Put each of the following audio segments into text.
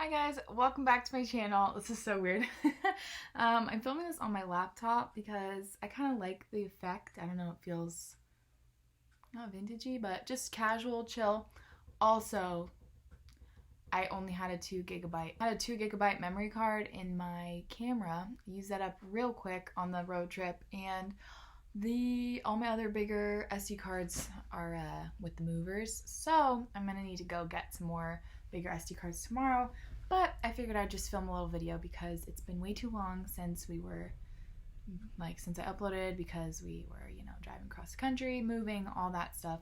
Hi guys, welcome back to my channel. This is so weird. I'm filming this on my laptop because I kind of like the effect. I don't know, it feels not vintagey, but just casual, chill. Also, I only had a 2 gigabyte memory card in my camera. I used that up real quick on the road trip, and all my other bigger SD cards are with the movers. So I'm gonna need to go get some more bigger SD cards tomorrow, but I figured I'd just film a little video because it's been way too long since since I uploaded, because we were, driving across the country, moving, all that stuff.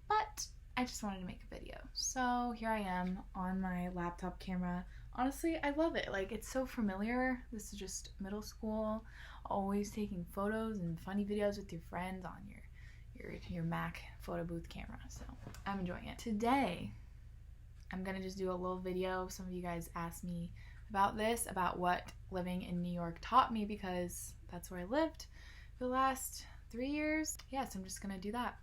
But I just wanted to make a video. So here I am on my laptop camera. Honestly, I love it. Like, it's so familiar. This is just middle school, always taking photos and funny videos with your friends on your Mac photo booth camera. So I'm enjoying it. Today, I'm gonna just do a little video. Some of you guys asked me about this, about what living in New York taught me, because that's where I lived for the last 3 years. Yeah, so I'm just gonna do that.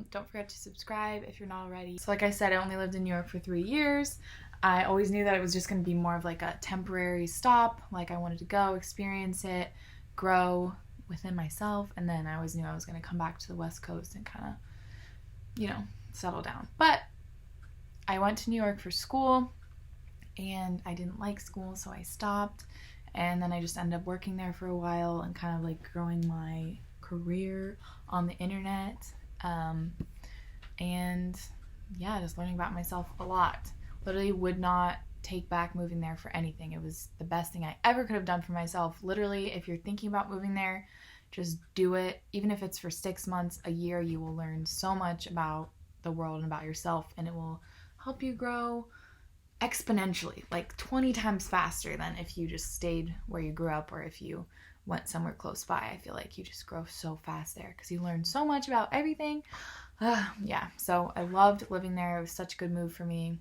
Don't forget to subscribe if you're not already. So like I said, I only lived in New York for 3 years. I always knew that it was just gonna be more of like a temporary stop. Like, I wanted to go, experience it, grow within myself, and then I always knew I was gonna come back to the West Coast and kind of, settle down. But I went to New York for school, and I didn't like school, so I stopped. And then I just ended up working there for a while and kind of like growing my career on the internet. And yeah, just learning about myself a lot. Literally would not take back moving there for anything. It was the best thing I ever could have done for myself. Literally, if you're thinking about moving there, just do it. Even if it's for 6 months, a year, you will learn so much about the world and about yourself, and it will help you grow exponentially, like 20 times faster than if you just stayed where you grew up, or if you went somewhere close by. I feel like you just grow so fast there because you learn so much about everything. Yeah, so I loved living there. It was such a good move for me.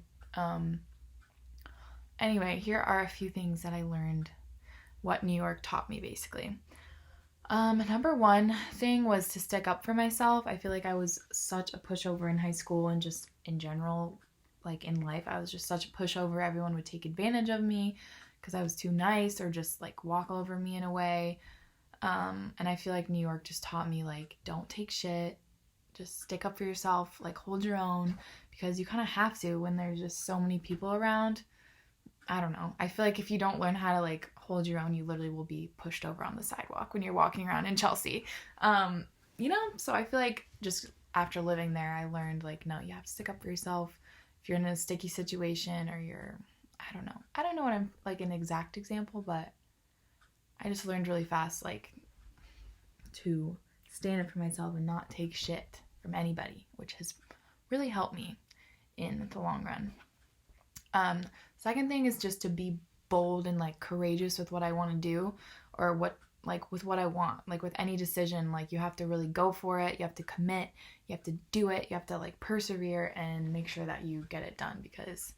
Anyway, here are a few things that I learned, what New York taught me, basically. Number one thing was to stick up for myself. I feel like I was such a pushover in high school, and just in general, like in life, I was just such a pushover. Everyone would take advantage of me because I was too nice, or just like walk over me in a way. And I feel like New York just taught me, like, don't take shit. Just stick up for yourself, like hold your own, because you kind of have to when there's just so many people around. I don't know. I feel like if you don't learn how to like hold your own, you literally will be pushed over on the sidewalk when you're walking around in Chelsea. So I feel like just after living there, I learned, like, no, you have to stick up for yourself. If you're in a sticky situation, or I don't know what I'm, like, an exact example, but I just learned really fast, like, to stand up for myself and not take shit from anybody, which has really helped me in the long run. Second thing is just to be bold and, like, courageous with what I want to do, or with what I want. Like, with any decision, like, you have to really go for it. You have to commit. You have to do it. You have to, like, persevere and make sure that you get it done, because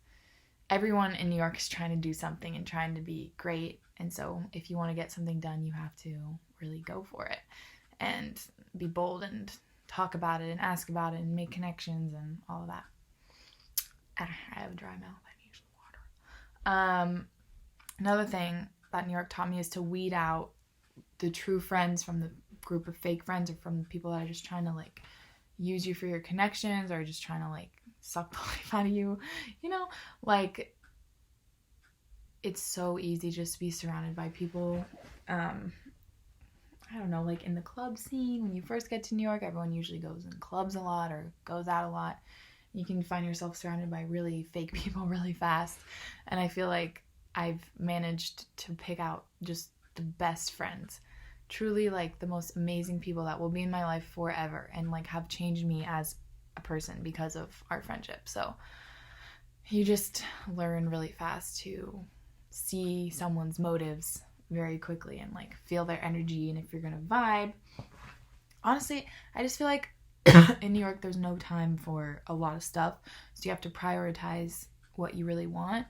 everyone in New York is trying to do something and trying to be great. And so if you want to get something done, you have to really go for it and be bold and talk about it and ask about it and make connections and all of that. I have a dry mouth. I need some water. Another thing that New York taught me is to weed out the true friends from the group of fake friends, or from the people that are just trying to, like, use you for your connections, or just trying to, like, suck the life out of you. Like, it's so easy just to be surrounded by people. I don't know, like in the club scene, when you first get to New York, everyone usually goes in clubs a lot or goes out a lot. You can find yourself surrounded by really fake people really fast. And I feel like I've managed to pick out just the best friends. Truly, like, the most amazing people that will be in my life forever, and, like, have changed me as a person because of our friendship. So you just learn really fast to see someone's motives very quickly and, like, feel their energy, and if you're gonna vibe. Honestly, I just feel like in New York there's no time for a lot of stuff, so you have to prioritize what you really want,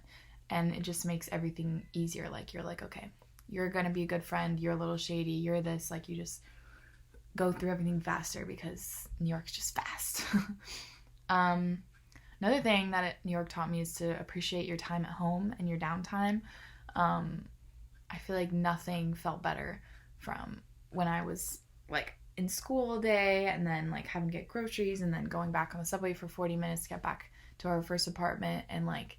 and it just makes everything easier. Like, you're like, okay, you're gonna be a good friend, you're a little shady, you're this, like, you just go through everything faster because New York's just fast. Another thing that New York taught me is to appreciate your time at home and your downtime. I feel like nothing felt better from when I was like in school all day and then like having to get groceries and then going back on the subway for 40 minutes to get back to our first apartment, and like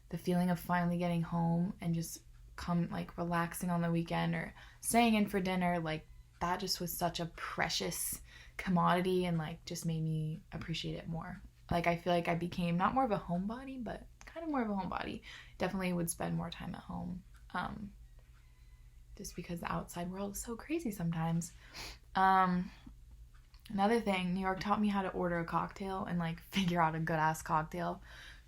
the feeling of finally getting home and just come like relaxing on the weekend or staying in for dinner. Like that just was such a precious commodity and like just made me appreciate it more. Like I feel like I became not more of a homebody, but kind of more of a homebody. Definitely would spend more time at home. Just because the outside world is so crazy sometimes. Another thing, New York taught me how to order a cocktail and like figure out a good ass cocktail.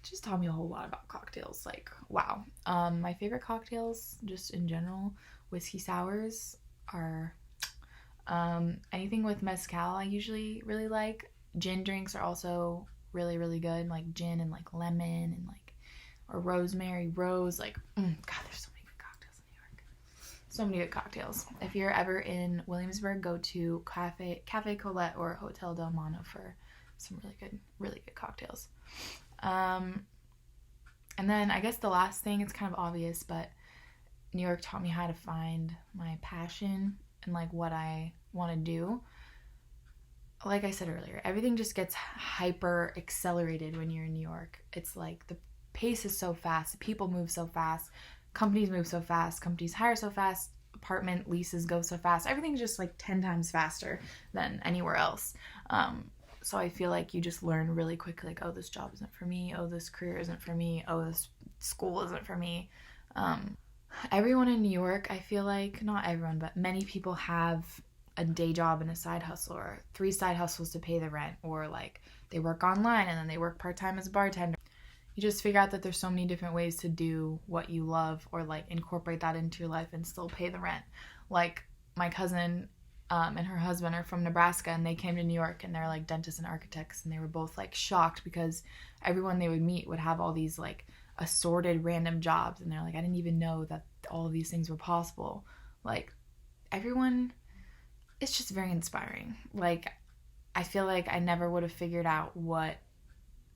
Just taught me a whole lot about cocktails. Like, wow. My favorite cocktails, just in general, whiskey sours are anything with mezcal I usually really like. Gin drinks are also really, really good. Like gin and like lemon and like, or rosemary, rose. Like, God, there's so many good cocktails in New York. So many good cocktails. If you're ever in Williamsburg, go to Cafe Colette or Hotel Del Monte for some really good cocktails. And then I guess the last thing, it's kind of obvious, but New York taught me how to find my passion and like what I want to do. Like I said earlier, everything just gets hyper accelerated when you're in New York. It's like the pace is so fast, people move so fast, companies move so fast, companies hire so fast, apartment leases go so fast. Everything's just like 10 times faster than anywhere else. So I feel like you just learn really quickly, like, oh, this job isn't for me. Oh, this career isn't for me. Oh, this school isn't for me. Everyone in New York, I feel like, not everyone, but many people have a day job and a side hustle, or 3 side hustles to pay the rent, or like they work online and then they work part-time as a bartender. You just figure out that there's so many different ways to do what you love, or like incorporate that into your life and still pay the rent. Like my cousin and her husband are from Nebraska, and they came to New York, and they're like dentists and architects, and they were both like shocked because everyone they would meet would have all these like assorted random jobs, and they're like, I didn't even know that all of these things were possible. Like everyone, it's just very inspiring. Like I feel like I never would have figured out what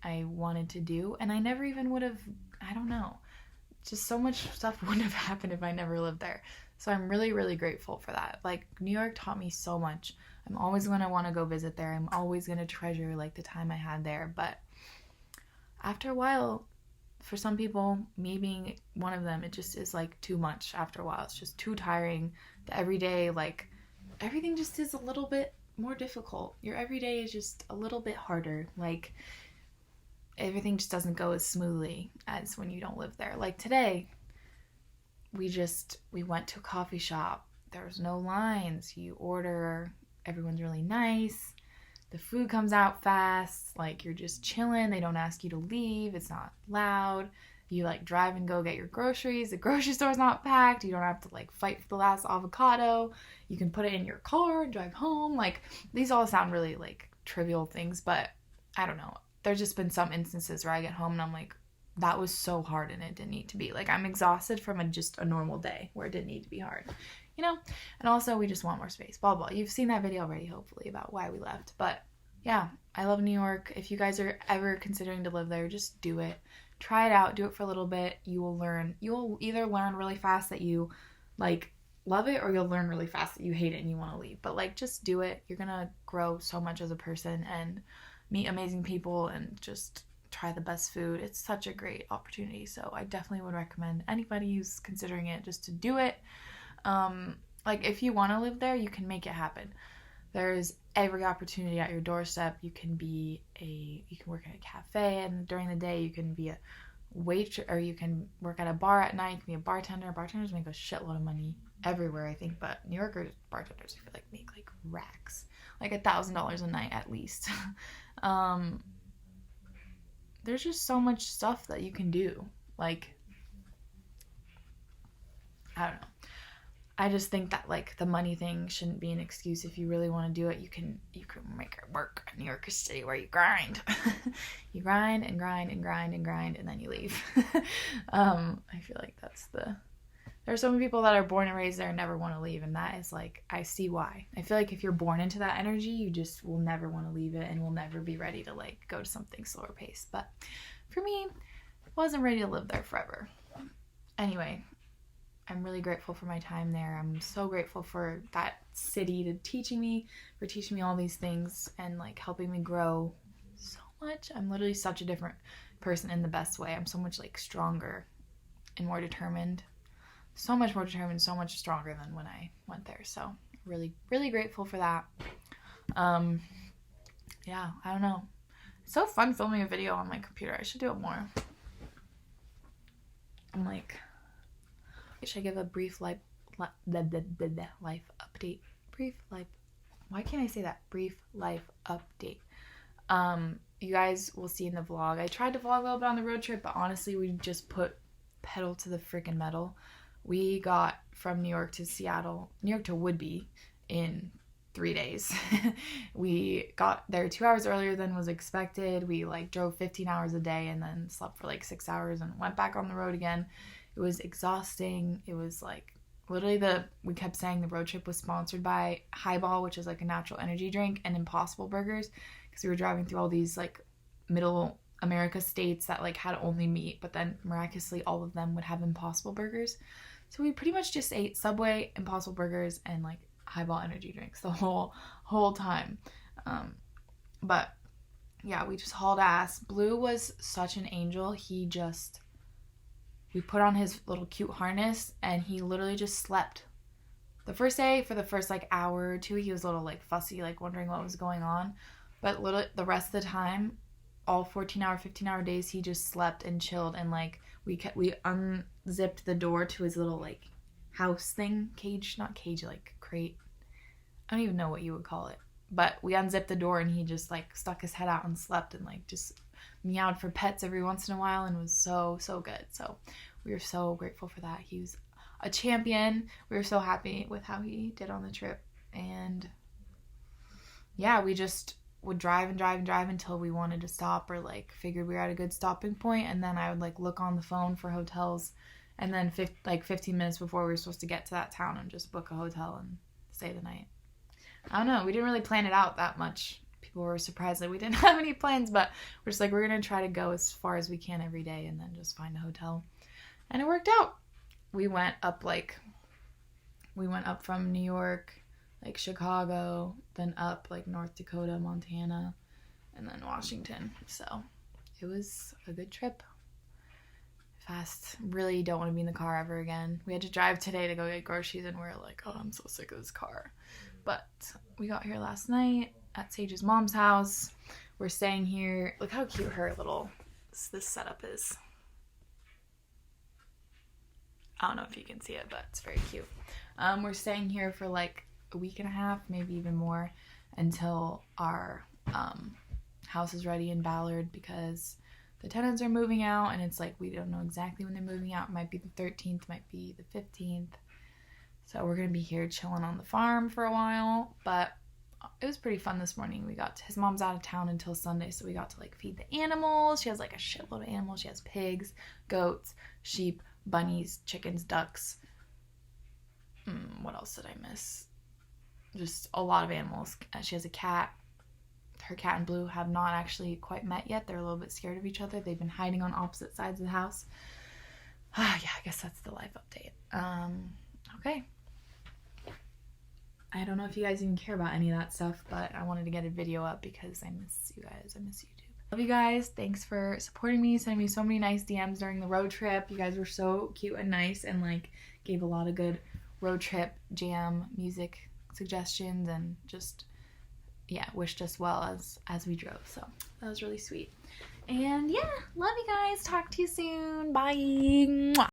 I wanted to do, and I never even would have, I don't know, just so much stuff wouldn't have happened if I never lived there. So I'm really, really grateful for that. Like New York taught me so much. I'm always going to want to go visit there. I'm always going to treasure like the time I had there. But after a while, for some people, me being one of them, it just is like too much after a while. It's just too tiring. The everyday, like everything just is a little bit more difficult. Your everyday is just a little bit harder. Like everything just doesn't go as smoothly as when you don't live there. Like today, we went to a coffee shop. There's no lines. You order, everyone's really nice. The food comes out fast. Like you're just chilling. They don't ask you to leave. It's not loud. You like drive and go get your groceries. The grocery store's not packed. You don't have to like fight for the last avocado. You can put it in your car and drive home. Like these all sound really like trivial things, but I don't know. There's just been some instances where I get home and I'm like, that was so hard and it didn't need to be. Like I'm exhausted from just a normal day where it didn't need to be hard, you know? And also we just want more space, blah, blah. You've seen that video already, hopefully, about why we left. But yeah, I love New York. If you guys are ever considering to live there, just do it. Try it out. Do it for a little bit. You will learn. You will either learn really fast that you like love it, or you'll learn really fast that you hate it and you want to leave. But like just do it. You're going to grow so much as a person and meet amazing people and just try the best food. It's such a great opportunity. So I definitely would recommend anybody who's considering it just to do it. Like if you want to live there, you can make it happen. There's every opportunity at your doorstep. You can work at a cafe, and during the day you can be a waitress, or you can work at a bar at night. You can be a bartender. Bartenders make a shitload of money everywhere, I think, but New Yorkers, bartenders, I feel like make like racks, like $1,000 a night at least. There's just so much stuff that you can do. Like, I don't know. I just think that like the money thing shouldn't be an excuse. If you really want to do it, you can make it work. New York is a city where you grind. You grind and grind and grind and grind, and then you leave. I feel like There are so many people that are born and raised there and never want to leave, and that is like, I see why. I feel like if you're born into that energy, you just will never want to leave it and will never be ready to like go to something slower paced. But for me, I wasn't ready to live there forever. Anyway, I'm really grateful for my time there. I'm so grateful for that city for teaching me all these things and like helping me grow so much. I'm literally such a different person in the best way. I'm so much like stronger and more determined. So much more determined, so much stronger than when I went there. So really, really grateful for that. Yeah, I don't know. It's so fun filming a video on my computer. I should do it more. I'm like, should I give a brief life update? Why can't I say that? Brief life update. You guys will see in the vlog. I tried to vlog a little bit on the road trip, but honestly, we just put pedal to the freaking metal. We got from New York to Woodby in 3 days. We got there 2 hours earlier than was expected. We like drove 15 hours a day and then slept for like 6 hours and went back on the road again. It was exhausting. It was like literally we kept saying the road trip was sponsored by Highball, which is like a natural energy drink, and Impossible Burgers, because we were driving through all these like middle America states that like had only meat, but then miraculously all of them would have Impossible Burgers. So we pretty much just ate Subway, Impossible Burgers, and like Highball energy drinks the whole time. But yeah, we just hauled ass. Blue was such an angel. We put on his little cute harness and he literally just slept. The first day, for the first like hour or two, he was a little like fussy, like wondering what was going on. But the rest of the time, all 14-hour, 15-hour days, he just slept and chilled. And like we unzipped the door to his little like house thing, not cage, like crate. I don't even know what you would call it. But we unzipped the door and he just like stuck his head out and slept and like just meowed for pets every once in a while, and was so good. So we were so grateful for that. He was a champion. We were so happy with how he did on the trip. And yeah, we just would drive until we wanted to stop or like figured we were at a good stopping point, and then I would like look on the phone for hotels, and then 15 minutes before we were supposed to get to that town and just book a hotel and stay the night. I don't know, we didn't really plan it out that much. People were surprised that we didn't have any plans, but we're just like, we're gonna try to go as far as we can every day and then just find a hotel. And it worked out. We went up from New York, like Chicago, then up like North Dakota, Montana, and then Washington. So it was a good trip. Fast. Really don't want to be in the car ever again. We had to drive today to go get groceries, and we're like, oh, I'm so sick of this car. But we got here last night at Sage's mom's house. We're staying here. Look how cute this setup is. I don't know if you can see it, but it's very cute. We're staying here for like a week and a half, maybe even more, until our house is ready in Ballard, because the tenants are moving out, and it's like we don't know exactly when they're moving out. It might be the 13th, might be the 15th. So we're gonna be here chilling on the farm for a while. But it was pretty fun this morning. His mom's out of town until Sunday, so we got to like feed the animals. She has like a shitload of animals. She has pigs, goats, sheep, bunnies, chickens, ducks. What else did I miss? Just a lot of animals. She has a cat. Her cat and Blue have not actually quite met yet. They're a little bit scared of each other. They've been hiding on opposite sides of the house. Yeah, I guess that's the life update. Okay. I don't know if you guys even care about any of that stuff, but I wanted to get a video up because I miss you guys. I miss YouTube. Love you guys. Thanks for supporting me, sending me so many nice DMs during the road trip. You guys were so cute and nice, and like gave a lot of good road trip jam music suggestions, and just wished us well as we drove. So that was really sweet. And yeah, love you guys. Talk to you soon. Bye. Mwah.